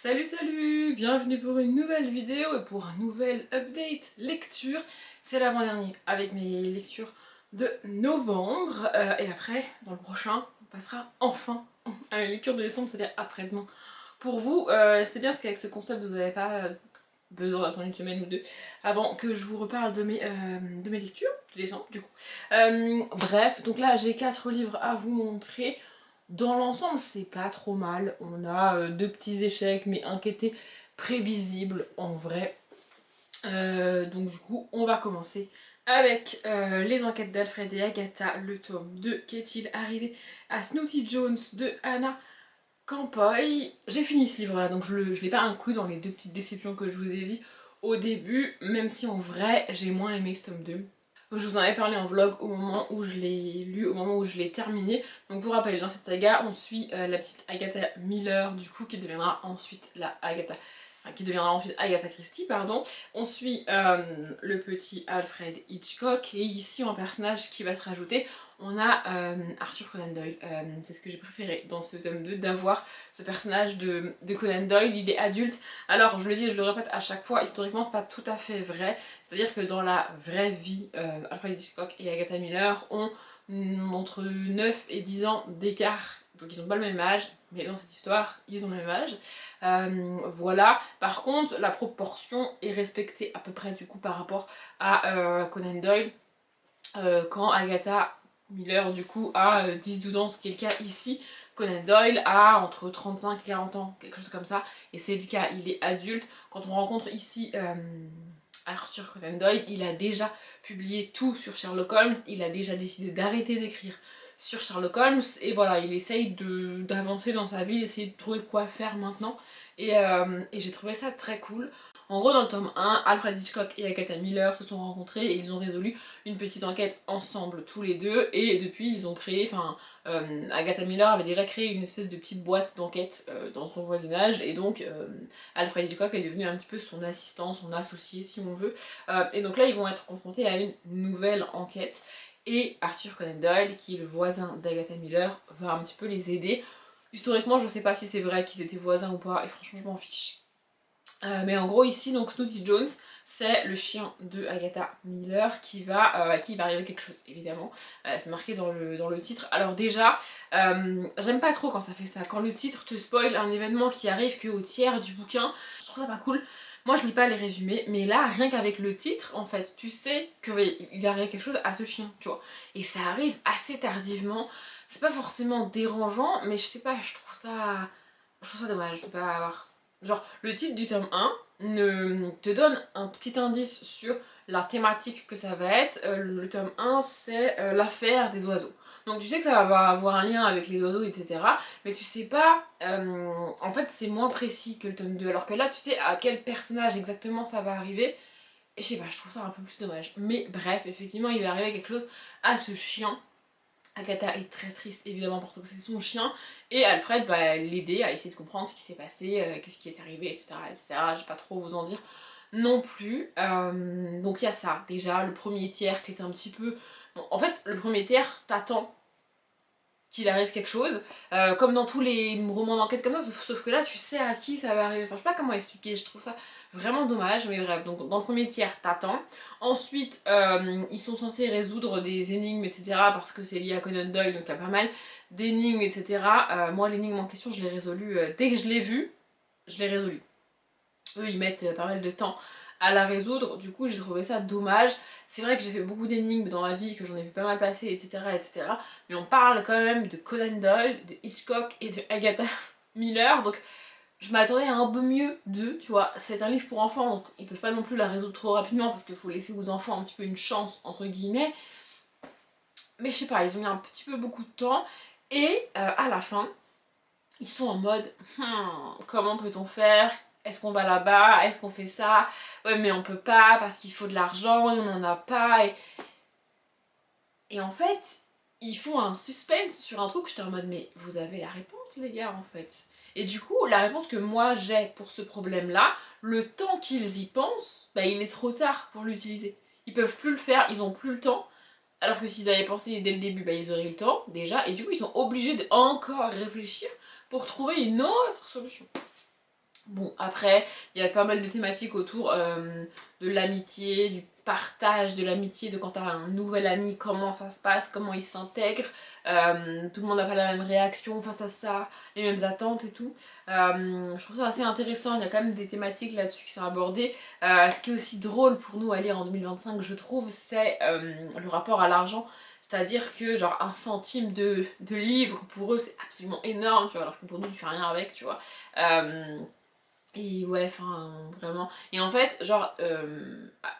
Salut, bienvenue pour une nouvelle vidéo et pour un nouvel update lecture. C'est l'avant-dernier avec mes lectures de novembre et après, dans le prochain, on passera enfin à la lecture de décembre, c'est-à-dire après-demain. Pour vous, c'est bien parce qu'avec ce concept, vous n'avez pas besoin d'attendre une semaine ou deux avant que je vous reparle de mes lectures de décembre du coup. Bref, donc là j'ai 4 livres à vous montrer. Dans l'ensemble, c'est pas trop mal. On a deux petits échecs, mais un qui était prévisible en vrai. Donc du coup, on va commencer avec les enquêtes d'Alfred et Agatha, le tome 2 qu'est-il arrivé à Snooty Jones de Anna Campoy. J'ai fini ce livre-là, donc je l'ai pas inclus dans les deux petites déceptions que je vous ai dit au début, même si en vrai, j'ai moins aimé ce tome 2. Je vous en avais parlé en vlog au moment où je l'ai lu, au moment où je l'ai terminé. Donc pour rappel, dans cette saga, on suit la petite Agatha Miller, du coup, qui deviendra ensuite Agatha Christie, pardon. On suit le petit Alfred Hitchcock, et ici, un personnage qui va se rajouter, on a Arthur Conan Doyle. C'est ce que j'ai préféré dans ce tome 2, d'avoir ce personnage de Conan Doyle. Il est adulte. Alors, je le dis et je le répète à chaque fois, historiquement, c'est pas tout à fait vrai. C'est-à-dire que dans la vraie vie, Alfred Hitchcock et Agatha Miller ont entre 9 et 10 ans d'écart. Donc ils n'ont pas le même âge, mais dans cette histoire, ils ont le même âge. Voilà. Par contre, la proportion est respectée à peu près du coup par rapport à Conan Doyle. Quand Agatha Miller du coup a 10-12 ans, ce qui est le cas ici, Conan Doyle a entre 35 et 40 ans, quelque chose comme ça, et c'est le cas, il est adulte. Quand on rencontre ici Arthur Conan Doyle, il a déjà publié tout sur Sherlock Holmes, il a déjà décidé d'arrêter d'écrire sur Sherlock Holmes, et voilà, il essaye d'avancer dans sa vie, d'essayer de trouver quoi faire maintenant, et j'ai trouvé ça très cool. En gros, dans le tome 1, Alfred Hitchcock et Agatha Miller se sont rencontrés et ils ont résolu une petite enquête ensemble tous les deux, et depuis ils ont créé, Agatha Miller avait déjà créé une espèce de petite boîte d'enquête dans son voisinage, et donc Alfred Hitchcock est devenu un petit peu son assistant, son associé si on veut, et donc là ils vont être confrontés à une nouvelle enquête, et Arthur Conan Doyle, qui est le voisin d'Agatha Miller, va un petit peu les aider. Historiquement, je sais pas si c'est vrai qu'ils étaient voisins ou pas, et franchement je m'en fiche. Mais en gros ici, donc Snooty Jones, c'est le chien de Agatha Miller qui va arriver quelque chose, évidemment. C'est marqué dans le titre. Alors déjà, j'aime pas trop quand ça fait ça, quand le titre te spoil un événement qui arrive qu'au tiers du bouquin. Je trouve ça pas cool. Moi je lis pas les résumés, mais là, rien qu'avec le titre, en fait, tu sais qu'il va arriver quelque chose à ce chien, tu vois. Et ça arrive assez tardivement. C'est pas forcément dérangeant, mais je sais pas, je trouve ça dommage de pas avoir... Genre, le titre du tome 1 te donne un petit indice sur la thématique que ça va être. Le tome 1, c'est l'affaire des oiseaux. Donc tu sais que ça va avoir un lien avec les oiseaux, etc. Mais tu sais pas... en fait, c'est moins précis que le tome 2. Alors que là, tu sais à quel personnage exactement ça va arriver. Et je sais pas, je trouve ça un peu plus dommage. Mais bref, effectivement, il va arriver quelque chose à ce chien. Agatha est très triste évidemment parce que c'est son chien, et Alfred va l'aider à essayer de comprendre ce qui s'est passé, qu'est-ce qui est arrivé, etc. etc. Je vais pas trop vous en dire non plus. Donc il y a ça, déjà, le premier tiers qui est un petit peu... Bon, en fait, le premier tiers, t'attends qu'il arrive quelque chose, comme dans tous les romans d'enquête comme ça, sauf que là tu sais à qui ça va arriver. Enfin je sais pas comment expliquer, je trouve ça vraiment dommage, mais bref, donc dans le premier tiers t'attends. Ensuite ils sont censés résoudre des énigmes, etc. parce que c'est lié à Conan Doyle, donc il y a pas mal d'énigmes, etc. Moi l'énigme en question je l'ai résolue, dès que je l'ai vue, je l'ai résolue. Eux ils mettent pas mal de temps à la résoudre, du coup j'ai trouvé ça dommage. C'est vrai que j'ai fait beaucoup d'énigmes dans ma vie, que j'en ai vu pas mal passer, etc., etc. Mais on parle quand même de Conan Doyle, de Hitchcock et de Agatha Miller, donc je m'attendais à un peu mieux d'eux, tu vois. C'est un livre pour enfants, donc ils peuvent pas non plus la résoudre trop rapidement parce qu'il faut laisser aux enfants un petit peu une chance, entre guillemets. Mais je sais pas, ils ont mis un petit peu beaucoup de temps, et à la fin, ils sont en mode comment peut-on faire? Est-ce qu'on va là-bas? Est-ce qu'on fait ça? Ouais mais on peut pas parce qu'il faut de l'argent et on en a pas. Et en fait, ils font un suspense sur un truc, j'étais en mode mais vous avez la réponse les gars en fait. Et du coup, la réponse que moi j'ai pour ce problème-là, le temps qu'ils y pensent, bah il est trop tard pour l'utiliser. Ils peuvent plus le faire, ils ont plus le temps. Alors que s'ils avaient pensé dès le début, bah ils auraient eu le temps déjà. Et du coup, ils sont obligés de encore réfléchir pour trouver une autre solution. Bon, après, il y a pas mal de thématiques autour de l'amitié, du partage de l'amitié, de quand t'as un nouvel ami, comment ça se passe, comment il s'intègre, tout le monde n'a pas la même réaction face à ça, les mêmes attentes et tout. Je trouve ça assez intéressant, il y a quand même des thématiques là-dessus qui sont abordées. Ce qui est aussi drôle pour nous à lire en 2025, je trouve, c'est le rapport à l'argent. C'est-à-dire que genre un centime de livre, pour eux, c'est absolument énorme, tu vois, alors que pour nous, tu fais rien avec, tu vois. Et ouais, enfin, vraiment. Et en fait, genre,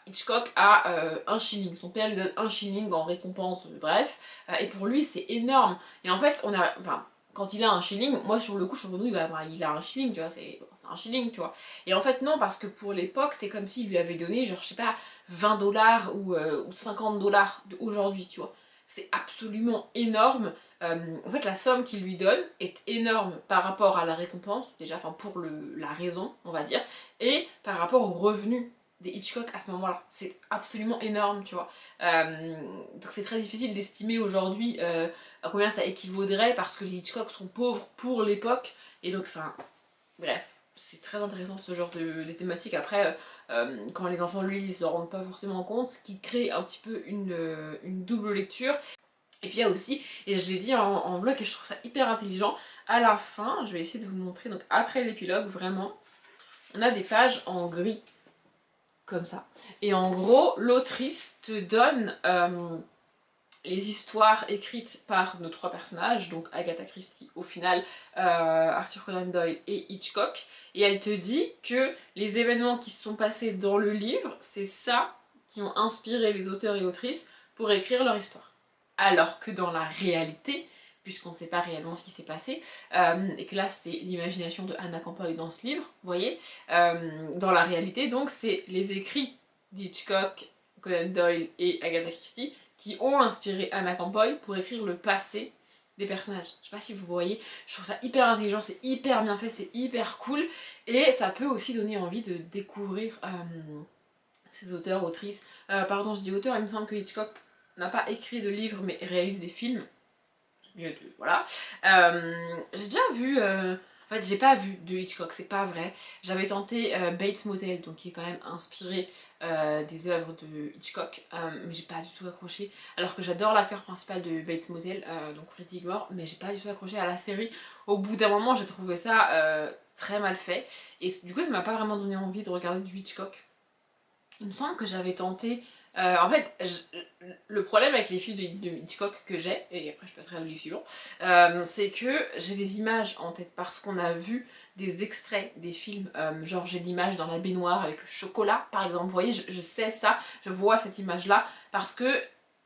Hitchcock a 1 shilling. Son père lui donne 1 shilling en récompense, bref. Et pour lui, c'est énorme. Et en fait, enfin, quand il a 1 shilling, moi sur le coup, je suis en mode, oui, bah, il a 1 shilling, tu vois, c'est 1 shilling, tu vois. Et en fait, non, parce que pour l'époque, c'est comme s'il lui avait donné, genre, je sais pas, 20 $ ou 50 $ aujourd'hui, tu vois. C'est absolument énorme. En fait, la somme qu'il lui donne est énorme par rapport à la récompense, déjà, enfin pour la raison, on va dire, et par rapport au revenu des Hitchcock à ce moment-là. C'est absolument énorme, tu vois. Donc c'est très difficile d'estimer aujourd'hui à combien ça équivaudrait parce que les Hitchcock sont pauvres pour l'époque, et donc, enfin, bref. C'est très intéressant ce genre de thématiques. Après, quand les enfants le lisent, ils se rendent pas forcément compte, ce qui crée un petit peu une double lecture. Et puis il y a aussi, et je l'ai dit en vlog et je trouve ça hyper intelligent, à la fin, je vais essayer de vous montrer, donc après l'épilogue, vraiment, on a des pages en gris, comme ça. Et en gros, l'autrice te donne les histoires écrites par nos 3 personnages, donc Agatha Christie au final, Arthur Conan Doyle et Hitchcock, et elle te dit que les événements qui se sont passés dans le livre, c'est ça qui ont inspiré les auteurs et autrices pour écrire leur histoire. Alors que dans la réalité, puisqu'on ne sait pas réellement ce qui s'est passé, et que là c'est l'imagination de Anna Campoy dans ce livre, vous voyez, dans la réalité, donc c'est les écrits d'Hitchcock, Conan Doyle et Agatha Christie qui ont inspiré Anna Campoy pour écrire le passé des personnages. Je sais pas si vous voyez, je trouve ça hyper intelligent, c'est hyper bien fait, c'est hyper cool, et ça peut aussi donner envie de découvrir ces auteurs, autrices. Pardon, je dis auteur, il me semble que Hitchcock n'a pas écrit de livres mais réalise des films. Mieux de. Voilà. J'ai déjà vu. En fait, j'ai pas vu de Hitchcock, c'est pas vrai. J'avais tenté Bates Motel, donc qui est quand même inspiré des œuvres de Hitchcock, mais j'ai pas du tout accroché. Alors que j'adore l'acteur principal de Bates Motel, donc Freddie Highmore, mais j'ai pas du tout accroché à la série. Au bout d'un moment, j'ai trouvé ça très mal fait, et du coup, ça m'a pas vraiment donné envie de regarder du Hitchcock. Il me semble que j'avais tenté. En fait, le problème avec les films de Hitchcock que j'ai, et après je passerai au livre suivant, c'est que j'ai des images en tête parce qu'on a vu des extraits des films, genre j'ai l'image dans la baignoire avec le chocolat par exemple, vous voyez, je sais ça, je vois cette image là parce que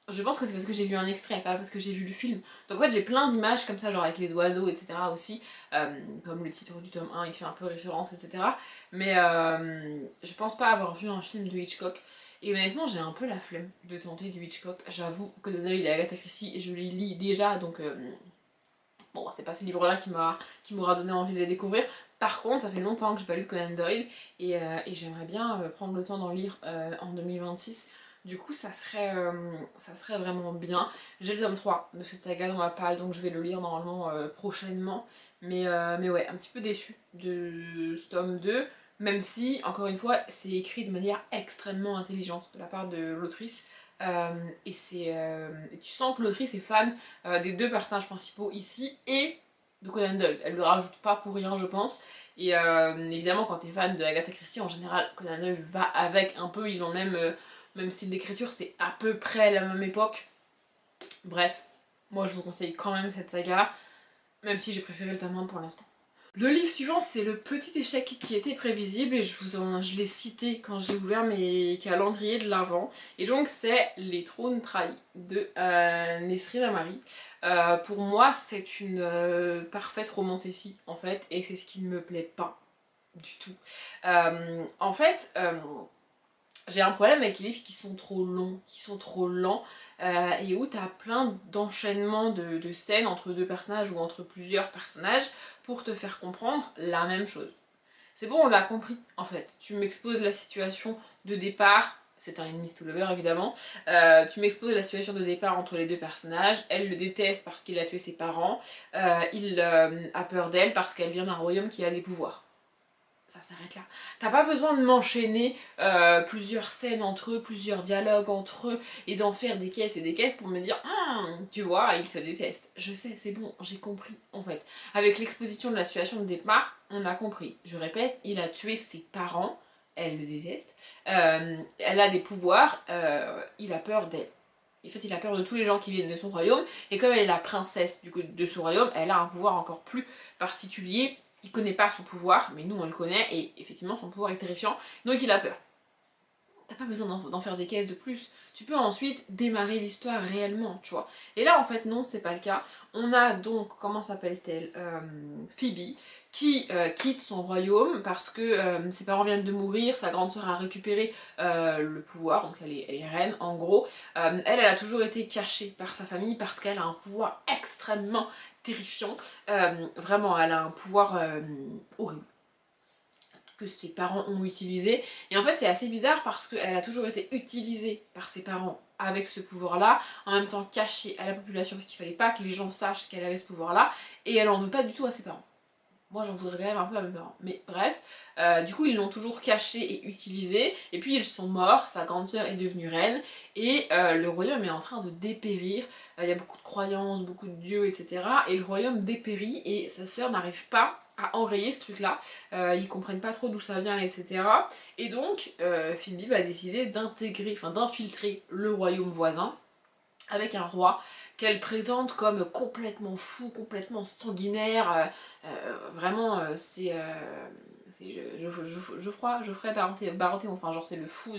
je pense que c'est parce que j'ai vu un extrait, pas parce que j'ai vu le film. Donc en fait j'ai plein d'images comme ça, genre avec les oiseaux, etc. aussi, comme le titre du tome 1 il fait un peu référence, etc. Mais je pense pas avoir vu un film de Hitchcock. Et honnêtement, j'ai un peu la flemme de tenter du Hitchcock. J'avoue que Conan Doyle et Agatha Christie, et je les lis déjà, donc bon, c'est pas ce livre-là qui m'aura donné envie de les découvrir. Par contre, ça fait longtemps que j'ai pas lu de Conan Doyle, et j'aimerais bien prendre le temps d'en lire en 2026. Du coup, ça serait vraiment bien. J'ai le tome 3 de cette saga dans ma palle, donc je vais le lire normalement prochainement. Mais ouais, un petit peu déçue de ce tome 2, même si, encore une fois, c'est écrit de manière extrêmement intelligente de la part de l'autrice. Et tu sens que l'autrice est fan des 2 personnages principaux ici et de Conan Doyle. Elle le rajoute pas pour rien, je pense. Et évidemment, quand t'es fan de Agatha Christie, en général, Conan Doyle va avec un peu. Ils ont même style d'écriture, c'est à peu près la même époque. Bref, moi je vous conseille quand même cette saga, même si j'ai préféré le tome 1 pour l'instant. Le livre suivant, c'est Le Petit Échec qui était prévisible, et je l'ai cité quand j'ai ouvert mes calendriers de l'Avent. Et donc c'est Les Trônes Trahis de Nesrine Amari. Pour moi, c'est une parfaite romantécie en fait, et c'est ce qui ne me plaît pas du tout. En fait, j'ai un problème avec les livres qui sont trop longs, qui sont trop lents, et où t'as plein d'enchaînements de scènes entre 2 personnages ou entre plusieurs personnages pour te faire comprendre la même chose. C'est bon, on l'a compris en fait. Tu m'exposes la situation de départ, c'est un enemies to lover évidemment, tu m'exposes la situation de départ entre les 2 personnages, elle le déteste parce qu'il a tué ses parents, il a peur d'elle parce qu'elle vient d'un royaume qui a des pouvoirs. ça s'arrête là. T'as pas besoin de m'enchaîner plusieurs scènes entre eux, plusieurs dialogues entre eux, et d'en faire des caisses et des caisses pour me dire tu vois, ils se détestent. Je sais, c'est bon, j'ai compris en fait. Avec l'exposition de la situation de départ, on a compris. Je répète, il a tué ses parents, elle le déteste, elle a des pouvoirs, il a peur d'elle. En fait, il a peur de tous les gens qui viennent de son royaume, et comme elle est la princesse de son royaume, elle a un pouvoir encore plus particulier. Il connaît pas son pouvoir, mais nous on le connaît, et effectivement son pouvoir est terrifiant, donc il a peur. T'as pas besoin d'en faire des caisses de plus. Tu peux ensuite démarrer l'histoire réellement, tu vois. Et là, en fait, non, c'est pas le cas. On a donc, comment s'appelle-t-elle, Phoebe, qui quitte son royaume parce que ses parents viennent de mourir, sa grande sœur a récupéré le pouvoir, donc elle est reine, en gros. Elle a toujours été cachée par sa famille parce qu'elle a un pouvoir extrêmement terrifiant. Vraiment, elle a un pouvoir horrible que ses parents ont utilisé. Et en fait, c'est assez bizarre parce qu'elle a toujours été utilisée par ses parents avec ce pouvoir-là, en même temps cachée à la population parce qu'il fallait pas que les gens sachent qu'elle avait ce pouvoir-là, et elle en veut pas du tout à ses parents. Moi, j'en voudrais quand même un peu à mes parents. Mais bref, du coup, ils l'ont toujours cachée et utilisée. Et puis, ils sont morts. Sa grande sœur est devenue reine. Et le royaume est en train de dépérir. Il y a beaucoup de croyances, beaucoup de dieux, etc. Et le royaume dépérit. Et sa sœur n'arrive pas à enrayer ce truc-là. Ils comprennent pas trop d'où ça vient, etc. Et donc, Phoebe va décider d'intégrer, enfin d'infiltrer le royaume voisin avec un roi qu'elle présente comme complètement fou, complètement sanguinaire, vraiment Geoffrey Baratheon, enfin genre c'est le fou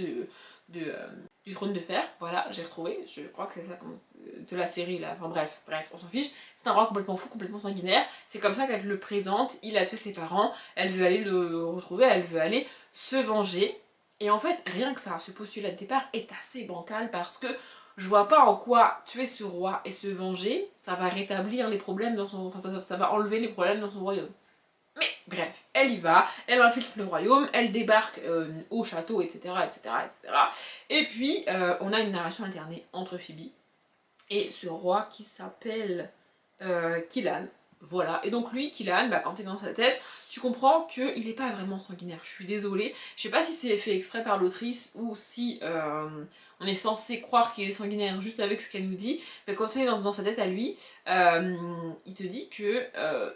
du trône de fer, voilà, j'ai retrouvé, je crois que c'est ça de la série là, enfin bref, on s'en fiche, c'est un roi complètement fou, complètement sanguinaire, c'est comme ça qu'elle le présente, il a tué ses parents, elle veut aller le retrouver, elle veut aller se venger, et en fait, rien que ça, ce postulat de départ est assez bancal parce que je vois pas en quoi tuer ce roi et se venger, ça va rétablir les problèmes dans son... Enfin, ça va enlever les problèmes dans son royaume. Mais bref, elle y va, elle infiltre le royaume, elle débarque au château, etc., etc., etc. Et puis, on a une narration alternée entre Phoebe et ce roi qui s'appelle Killan. Voilà, et donc lui, Killan, bah, quand t'es dans sa tête, tu comprends qu'il est pas vraiment sanguinaire. Je suis désolée. Je sais pas si c'est fait exprès par l'autrice ou si on est censé croire qu'il est sanguinaire juste avec ce qu'elle nous dit, mais quand tu es dans sa tête à lui, il te dit que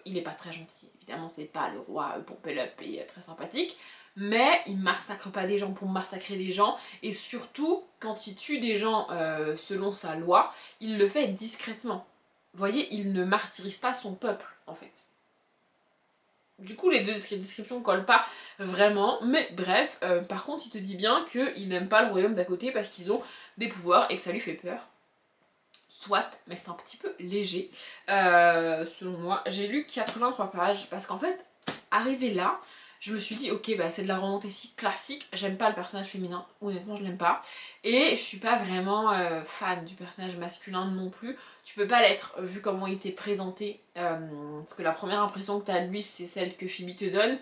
il est pas très gentil. Évidemment, c'est pas le roi Pompélope et très sympathique, mais il massacre pas des gens pour massacrer des gens, et surtout, quand il tue des gens selon sa loi, il le fait discrètement. Vous voyez, il ne martyrise pas son peuple, en fait. Du coup, les deux descriptions ne collent pas vraiment, mais bref, par contre, il te dit bien qu'il n'aime pas le royaume d'à côté parce qu'ils ont des pouvoirs et que ça lui fait peur. Soit, mais c'est un petit peu léger, selon moi. J'ai lu 83 pages parce qu'en fait, arrivé là, je me suis dit, ok, bah c'est de la romantasy classique, j'aime pas le personnage féminin, honnêtement je l'aime pas, et je suis pas vraiment fan du personnage masculin non plus. Tu peux pas l'être vu comment il t'est présenté, parce que la première impression que t'as de lui c'est celle que Phoebe te donne,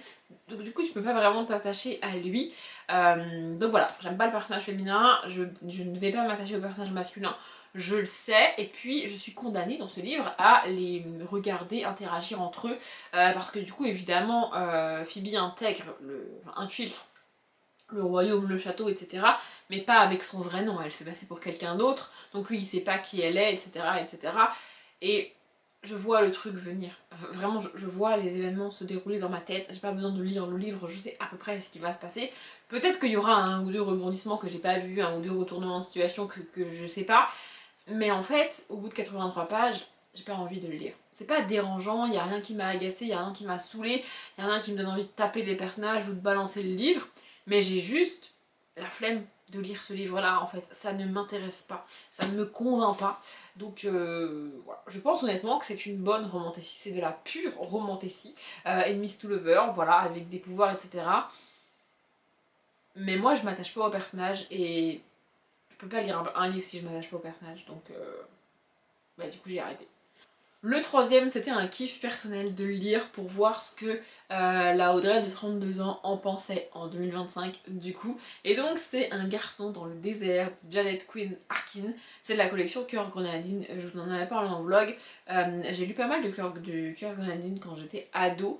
donc du coup tu peux pas vraiment t'attacher à lui. Donc voilà, j'aime pas le personnage féminin, je ne vais pas m'attacher au personnage masculin, je le sais, et puis je suis condamnée dans ce livre à les regarder interagir entre eux, parce que du coup évidemment Phoebe infiltre le royaume, le château, etc. Mais pas avec son vrai nom, elle fait passer pour quelqu'un d'autre, donc lui il sait pas qui elle est, etc. etc. Et je vois le truc venir, vraiment je vois les événements se dérouler dans ma tête, j'ai pas besoin de lire le livre, je sais à peu près ce qui va se passer. Peut-être qu'il y aura un ou deux rebondissements que j'ai pas vu, un ou deux retournements de situation que je sais pas, mais en fait, au bout de 83 pages, j'ai pas envie de le lire. C'est pas dérangeant, y a rien qui m'a agacé, y a rien qui m'a saoulé, y a rien qui me donne envie de taper des personnages ou de balancer le livre, mais j'ai juste la flemme de lire ce livre-là en fait. Ça ne m'intéresse pas, ça ne me convainc pas. Donc voilà. Je pense honnêtement que c'est une bonne romantasy, c'est de la pure romantasy, enemies to lover, voilà, avec des pouvoirs, etc. Mais moi je m'attache pas au personnage et je peux pas lire un livre si je m'attache pas au personnage, donc bah, du coup j'ai arrêté. Le troisième, c'était un kiff personnel de le lire pour voir ce que la Audrey de 32 ans en pensait en 2025 du coup. Et donc c'est Un garçon dans le désert, Janet Quinn Arkin. C'est de la collection Cœur Grenadine, je vous en avais parlé en vlog. J'ai lu pas mal de Cœur Grenadine quand j'étais ado.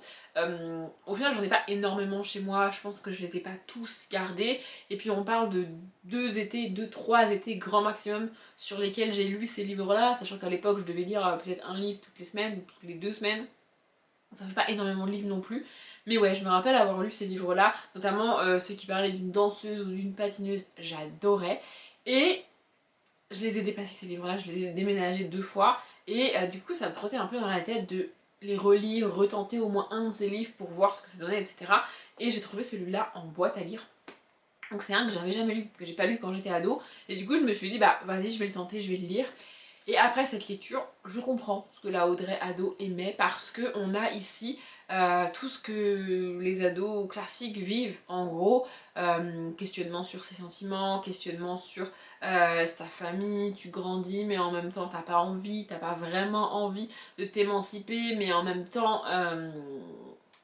Au final j'en ai pas énormément chez moi, je pense que je les ai pas tous gardés. Et puis on parle de 3 étés grand maximum sur lesquels j'ai lu ces livres-là, sachant qu'à l'époque je devais lire peut-être un livre toutes les semaines ou toutes les 2 semaines. Ça fait pas énormément de livres non plus. Mais ouais, je me rappelle avoir lu ces livres-là, notamment ceux qui parlaient d'une danseuse ou d'une patineuse, j'adorais. Et je les ai déplacés ces livres-là, je les ai déménagés 2 fois. Et du coup, ça me trottait un peu dans la tête de les relire, retenter au moins un de ces livres pour voir ce que ça donnait, etc. Et j'ai trouvé celui-là en boîte à lire. Donc c'est un que j'avais jamais lu, que j'ai pas lu quand j'étais ado. Et du coup, je me suis dit, bah vas-y, je vais le tenter, je vais le lire. Et après cette lecture, je comprends ce que la Audrey ado aimait parce qu'on a ici tout ce que les ados classiques vivent. En gros, questionnement sur ses sentiments, questionnement sur sa famille, tu grandis mais en même temps t'as pas vraiment envie de t'émanciper, mais en même temps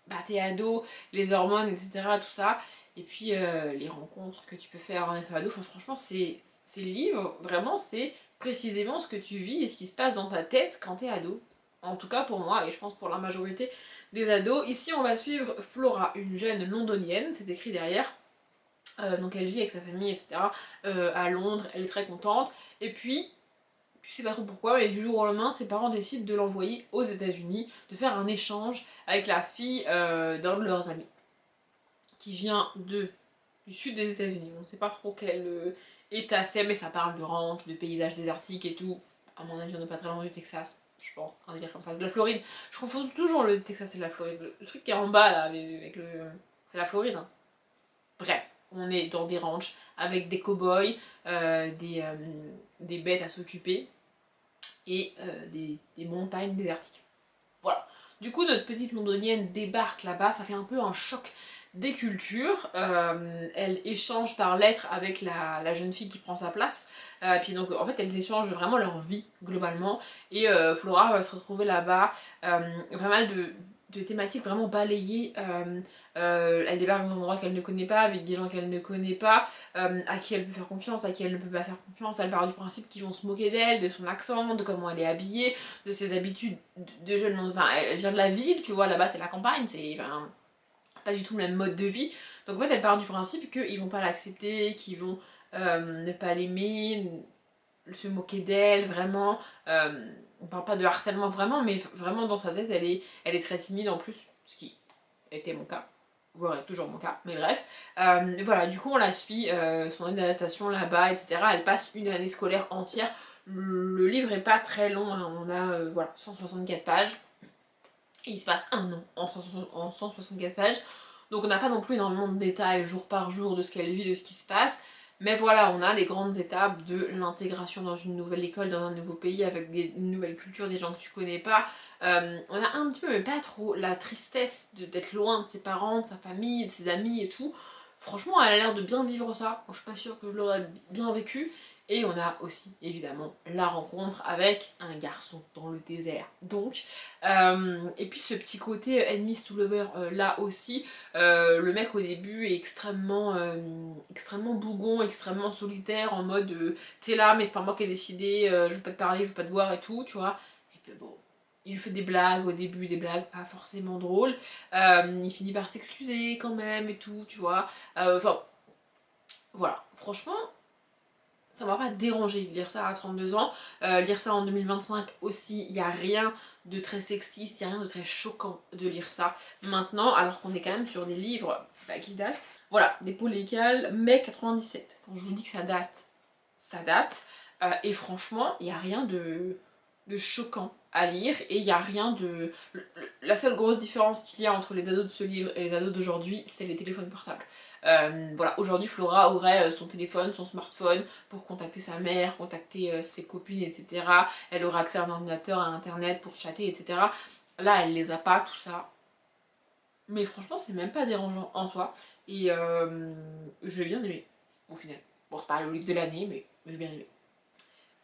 bah, t'es ado, les hormones, etc. tout ça. Et puis les rencontres que tu peux faire en étant ado. Enfin franchement, ces livres, vraiment, c'est précisément ce que tu vis et ce qui se passe dans ta tête quand t'es ado. En tout cas pour moi, et je pense pour la majorité des ados. Ici, on va suivre Flora, une jeune londonienne, c'est écrit derrière. Donc elle vit avec sa famille, etc. À Londres, elle est très contente. Et puis, tu sais pas trop pourquoi, mais du jour au lendemain, ses parents décident de l'envoyer aux États-Unis, de faire un échange avec la fille d'un de leurs amis, qui vient du sud des États-Unis. On sait pas trop quel état c'est, mais ça parle de rente, de paysages désertiques et tout. À mon avis, on n'est pas très loin du Texas, je pense, un délire comme ça. De la Floride. Je confonds toujours le Texas et la Floride. Le truc qui est en bas là, avec le. C'est la Floride. Hein. Bref, on est dans des ranchs avec des cow-boys, des bêtes à s'occuper et des montagnes désertiques. Voilà. Du coup, notre petite londonienne débarque là-bas, ça fait un peu un choc des cultures. Elle échange par lettres avec la jeune fille qui prend sa place. Puis donc, en fait, elles échangent vraiment leur vie, globalement. Et Flora va se retrouver là-bas. Pas mal de thématiques vraiment balayées. Elle débarque dans un endroit qu'elle ne connaît pas, avec des gens qu'elle ne connaît pas, à qui elle peut faire confiance, à qui elle ne peut pas faire confiance. Elle part du principe qu'ils vont se moquer d'elle, de son accent, de comment elle est habillée, de ses habitudes de jeune monde. Enfin, elle vient de la ville, tu vois, là-bas c'est la campagne, c'est pas du tout le même mode de vie. Donc en fait, elle part du principe qu'ils vont pas l'accepter, qu'ils vont ne pas l'aimer, se moquer d'elle, vraiment. On parle pas de harcèlement vraiment, mais vraiment dans sa tête, elle est très timide en plus, ce qui était mon cas. Voilà, toujours mon cas, mais bref. Voilà, du coup on la suit, son année d'adaptation là-bas, etc. Elle passe une année scolaire entière. Le livre est pas très long, hein. On a voilà, 164 pages. Et il se passe un an en 164 pages. Donc on n'a pas non plus énormément de détails jour par jour de ce qu'elle vit, de ce qui se passe. Mais voilà, on a les grandes étapes de l'intégration dans une nouvelle école, dans un nouveau pays, avec une nouvelle culture, des gens que tu connais pas. On a un petit peu, mais pas trop, la tristesse d'être loin de ses parents, de sa famille, de ses amis et tout. Franchement, elle a l'air de bien vivre ça. Je suis pas sûre que je l'aurais bien vécu. Et on a aussi, évidemment, la rencontre avec un garçon dans le désert. Donc, et puis ce petit côté enemies to lover là aussi, le mec au début est extrêmement bougon, extrêmement solitaire, en mode t'es là mais c'est pas moi qui ai décidé, je veux pas te parler, je veux pas te voir et tout, tu vois. Et puis bon, il lui fait des blagues au début, des blagues pas forcément drôles, il finit par s'excuser quand même et tout, tu vois. Enfin, voilà, franchement, ça m'a pas dérangé de lire ça à 32 ans. Lire ça en 2025 aussi, il n'y a rien de très sexiste, il n'y a rien de très choquant de lire ça maintenant, alors qu'on est quand même sur des livres qui datent. Voilà, des légales, mai 97. Quand je vous dis que ça date, ça date. Et franchement, il n'y a rien de choquant à lire et il n'y a rien de... La seule grosse différence qu'il y a entre les ados de ce livre et les ados d'aujourd'hui, c'est les téléphones portables. Voilà, aujourd'hui Flora aurait son téléphone, son smartphone pour contacter sa mère, contacter ses copines, etc. Elle aurait accès à un ordinateur, à internet pour chatter, etc. Là, elle les a pas, tout ça. Mais franchement, c'est même pas dérangeant en soi. Et je l'ai bien aimé, au final. Bon, c'est pas le livre de l'année, mais j'ai bien aimé.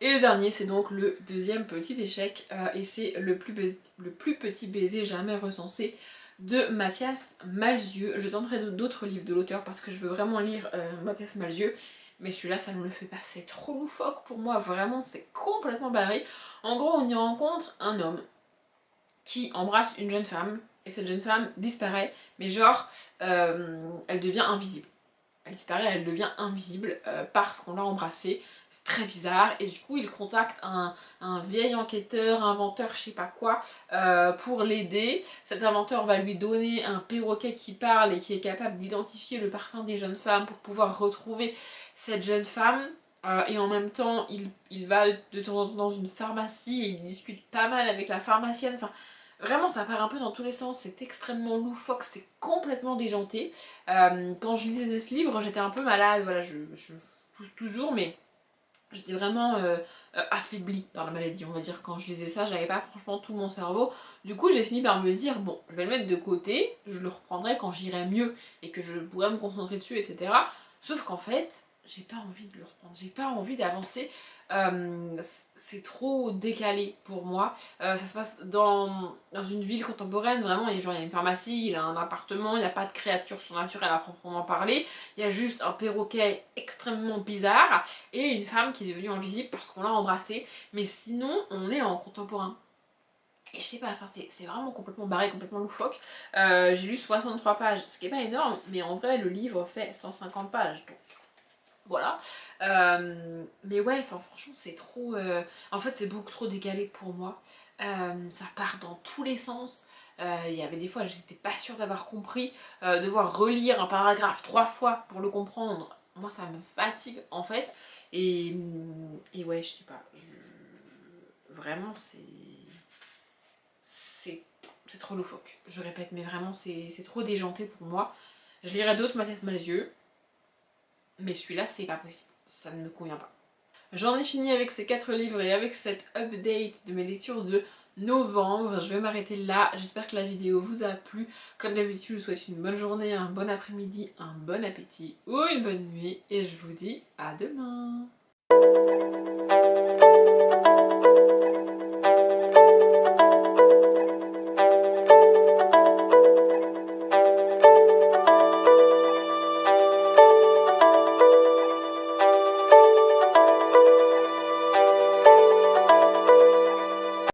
Et le dernier, c'est donc le deuxième petit échec, et c'est le plus petit baiser jamais recensé de Mathias Malzieu. Je tenterai d'autres livres de l'auteur parce que je veux vraiment lire Mathias Malzieu, mais celui-là ça me le fait pas, c'est trop loufoque pour moi, vraiment c'est complètement barré. En gros on y rencontre un homme qui embrasse une jeune femme, et cette jeune femme disparaît, mais genre elle devient invisible. Elle disparaît, elle devient invisible parce qu'on l'a embrassée. C'est très bizarre, et du coup il contacte un vieil enquêteur, inventeur, je sais pas quoi, pour l'aider. Cet inventeur va lui donner un perroquet qui parle et qui est capable d'identifier le parfum des jeunes femmes pour pouvoir retrouver cette jeune femme. Et en même temps il va de temps en temps dans une pharmacie et il discute pas mal avec la pharmacienne. Enfin, vraiment ça part un peu dans tous les sens, c'est extrêmement loufoque, c'est complètement déjanté. Quand je lisais ce livre, j'étais un peu malade, voilà, je pousse toujours, mais j'étais vraiment affaiblie par la maladie, on va dire. Quand je lisais ça, j'avais pas franchement tout mon cerveau. Du coup, j'ai fini par me dire, bon, je vais le mettre de côté, je le reprendrai quand j'irai mieux et que je pourrai me concentrer dessus, etc. Sauf qu'en fait, j'ai pas envie de le reprendre, j'ai pas envie d'avancer. C'est trop décalé pour moi. Ça se passe dans une ville contemporaine, vraiment, il y a une pharmacie, il a un appartement, il n'y a pas de créature surnaturelle à proprement parler, il y a juste un perroquet extrêmement bizarre et une femme qui est devenue invisible parce qu'on l'a embrassée, mais sinon on est en contemporain. Et je sais pas, enfin c'est vraiment complètement barré, complètement loufoque. J'ai lu 63 pages, ce qui est pas énorme, mais en vrai le livre fait 150 pages, donc voilà. Mais ouais, enfin franchement c'est trop... En fait c'est beaucoup trop décalé pour moi. Ça part dans tous les sens. Il y avait des fois j'étais pas sûre d'avoir compris. Devoir relire un paragraphe 3 fois pour le comprendre, moi ça me fatigue en fait. Et ouais, je sais pas. Vraiment c'est trop loufoque. Je répète, mais vraiment c'est trop déjanté pour moi. Je lirai d'autres Mathias Malzieu, mais celui-là c'est pas possible, ça ne me convient pas. J'en ai fini avec ces 4 livres et avec cette update de mes lectures de novembre. Je vais m'arrêter là, j'espère que la vidéo vous a plu. Comme d'habitude, je vous souhaite une bonne journée, un bon après-midi, un bon appétit ou une bonne nuit, et je vous dis à demain.